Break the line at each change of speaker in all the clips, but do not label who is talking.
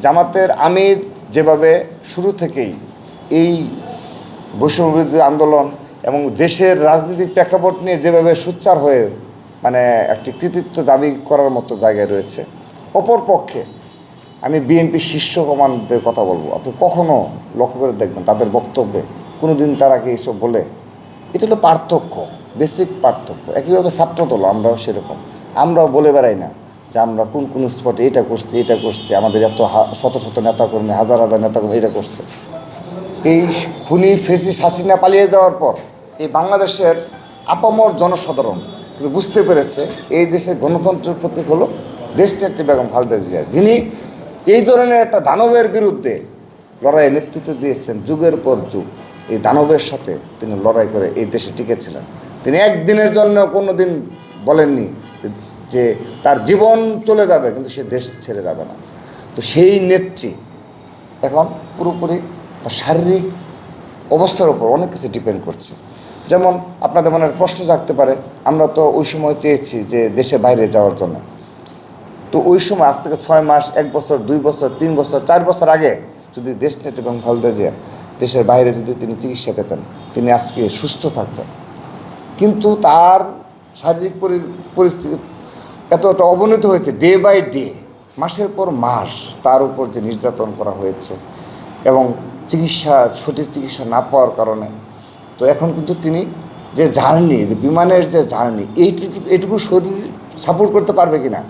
জামাতের আমির যেভাবে শুরু থেকেই এই বৈষম্যবিরোধী আন্দোলন এবং দেশের রাজনৈতিক প্রেক্ষাপট নিয়ে যেভাবে সোচ্চার হয়ে মানে একটি কৃতিত্ব দাবি করার মতো জায়গায় রয়েছে, অপরপক্ষে আমি বিএনপি শীর্ষ কমান্ডের কথা বলবো, আপনি কখনো লক্ষ্য করে দেখবেন তাদের বক্তব্যে কোনো দিন তারা কি এইসব বলে? এটা হলো পার্থক্য, বেসিক পার্থক্য। একইভাবে ছাত্রদল আমরাও সেরকম, আমরাও বলে বেড়াই না যে আমরা কোন কোন স্পটে এটা করছি, আমাদের এত শত শত নেতাকর্মী, হাজার হাজার নেতাকর্মী এটা করছে। এই খুনি ফেসিস্ট হাসিনা পালিয়ে যাওয়ার পর এই বাংলাদেশের আপামর জনসাধারণ কিন্তু বুঝতে পেরেছে এই দেশের গণতন্ত্রের প্রতীক হলো দেশনেত্রী বেগম খালেদা জিয়া, যিনি এই ধরনের একটা দানবের বিরুদ্ধে লড়াইয়ে নেতৃত্ব দিয়েছেন যুগের পর যুগ। এই দানবের সাথে তিনি লড়াই করে এই দেশে টিকেছিলেন। তিনি একদিনের জন্য কোনো দিন বলেননি যে তার জীবন চলে যাবে কিন্তু সে দেশ ছেড়ে যাবে না। তো সেই নেত্রী এখন পুরোপুরি তার শারীরিক অবস্থার উপর অনেক কিছু ডিপেন্ড করছে। যেমন আপনাদের মনে প্রশ্ন জাগতে পারে, আমরা তো ওই সময় চেয়েছি যে দেশে বাইরে যাওয়ার জন্য, তো ওই সময় আজ থেকে 6 মাস, 1 বছর, 2 বছর, 3 বছর, 4 বছর আগে যদি দেশনেত্রী এবং খালেদা জিয়া দেশের বাইরে যদি তিনি চিকিৎসা পেতেন, তিনি আজকে সুস্থ থাকতেন। কিন্তু তার শারীরিক পরিস্থিতি এতটা অবনতি হয়েছে, ডে বাই ডে, মাসের পর মাস তার উপর যে নির্যাতন করা হয়েছে এবং সঠিক চিকিৎসা না পাওয়ার কারণে, তো এখন কিন্তু তিনি যে জার্নি, যে বিমানের যে জার্নি, এইটুকু শরীর সাপোর্ট করতে পারবে কি না,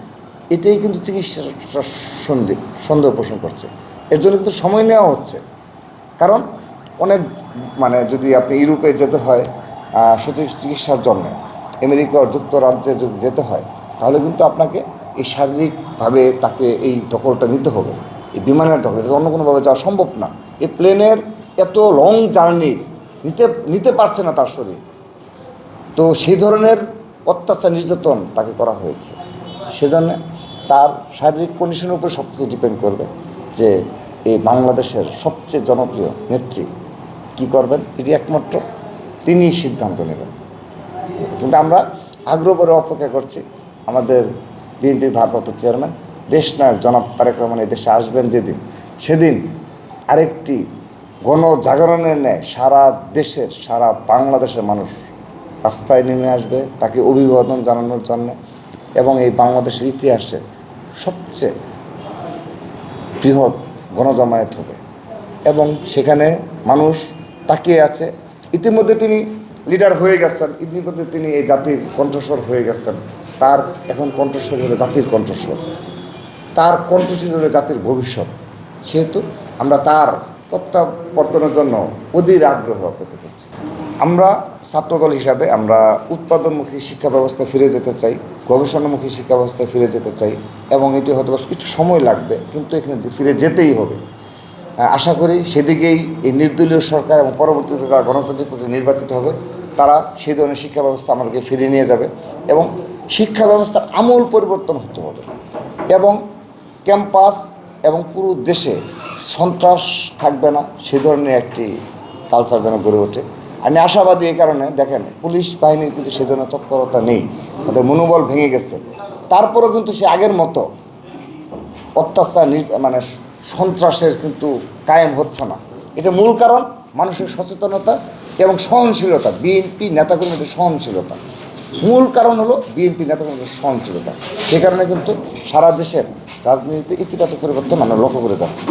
এটাই কিন্তু চিকিৎসা সন্দেহ পোষণ করছে। এর জন্য কিন্তু সময় নেওয়া হচ্ছে। কারণ অনেক মানে যদি আপনি ইউরোপে যেতে হয় সঠিক চিকিৎসার জন্য, আমেরিকা যুক্তরাজ্যে যদি যেতে হয়, তাহলে কিন্তু আপনাকে এই শারীরিকভাবে তাকে এই দখলটা নিতে হবে, এই বিমানের দখল, অন্য কোনোভাবে যাওয়া সম্ভব না। এই প্লেনের এত লং জার্নি নিতে পারছে না তার শরীর। তো সেই ধরনের অত্যাচার নির্যাতন তাকে করা হয়েছে। সেজন্য তার শারীরিক কন্ডিশনের উপর সব কিছু ডিপেন্ড করবে যে এই বাংলাদেশের সবচেয়ে জনপ্রিয় নেত্রী কী করবেন, এটি একমাত্র তিনিই সিদ্ধান্ত নেবেন। কিন্তু আমরা আগ্রহ করে অপেক্ষা করছি আমাদের বিএনপির ভারপ্রাপ্ত চেয়ারম্যান দেশনায়ক জনাব তারেক রহমান এই দেশে আসবেন যেদিন, সেদিন আরেকটি গণজাগরণের ন্যায় সারা দেশের, সারা বাংলাদেশের মানুষ রাস্তায় নেমে আসবে তাকে অভিবাদন জানানোর জন্য, এবং এই বাংলাদেশের ইতিহাসে সবচেয়ে বৃহৎ গণজমায়েত হবে এবং সেখানে মানুষ তাকিয়ে আছে। ইতিমধ্যে তিনি লিডার হয়ে গেছেন, ইতিমধ্যে তিনি এই জাতির কণ্ঠস্বর হয়ে গেছেন। তার এখন কণ্ঠস্বর হলো জাতির কণ্ঠস্বর, তার কণ্ঠস্বর হলো জাতির ভবিষ্যৎ। সেহেতু আমরা তার প্রত্যাবর্তনের জন্য অধীর আগ্রহ অপেক্ষা করছি। আমরা ছাত্রদল হিসাবে আমরা উৎপাদনমুখী শিক্ষা ব্যবস্থা ফিরে যেতে চাই, গবেষণামুখী শিক্ষা ব্যবস্থায় ফিরে যেতে চাই, এবং এটি হয়তো কিছু সময় লাগবে কিন্তু এখানে ফিরে যেতেই হবে। আশা করি সেদিকেই এই নির্দলীয় সরকার এবং পরবর্তীতে যারা গণতান্ত্রিক প্রক্রিয়া নির্বাচিত হবে তারা সেই ধরনের শিক্ষা ব্যবস্থা আমাদেরকে ফিরিয়ে নিয়ে যাবে এবং শিক্ষা ব্যবস্থার আমূল পরিবর্তন হতে হবে এবং ক্যাম্পাস এবং পুরো দেশে সন্ত্রাস থাকবে না, সে ধরনের একটি কালচার যেন গড়ে ওঠে। আমি আশাবাদী এই কারণে, দেখেন পুলিশ বাহিনীর কিন্তু সে ধরনের তৎপরতা নেই, তাদের মনোবল ভেঙে গেছে। তারপরেও কিন্তু সে আগের মতো অত্যাচার মানে সন্ত্রাসের কিন্তু কায়েম হচ্ছে না। এটা মূল কারণ মানুষের সচেতনতা এবং সহনশীলতা, বিএনপি নেতাকর্মীদের সহনশীলতা। মূল কারণ হলো বিএনপি নেতাকর্মীদের সহনশীলতা। সে কারণে কিন্তু সারা দেশের রাজনীতিতে ইতিবাচক পরিবর্তন আমরা লক্ষ্য করে যাচ্ছি।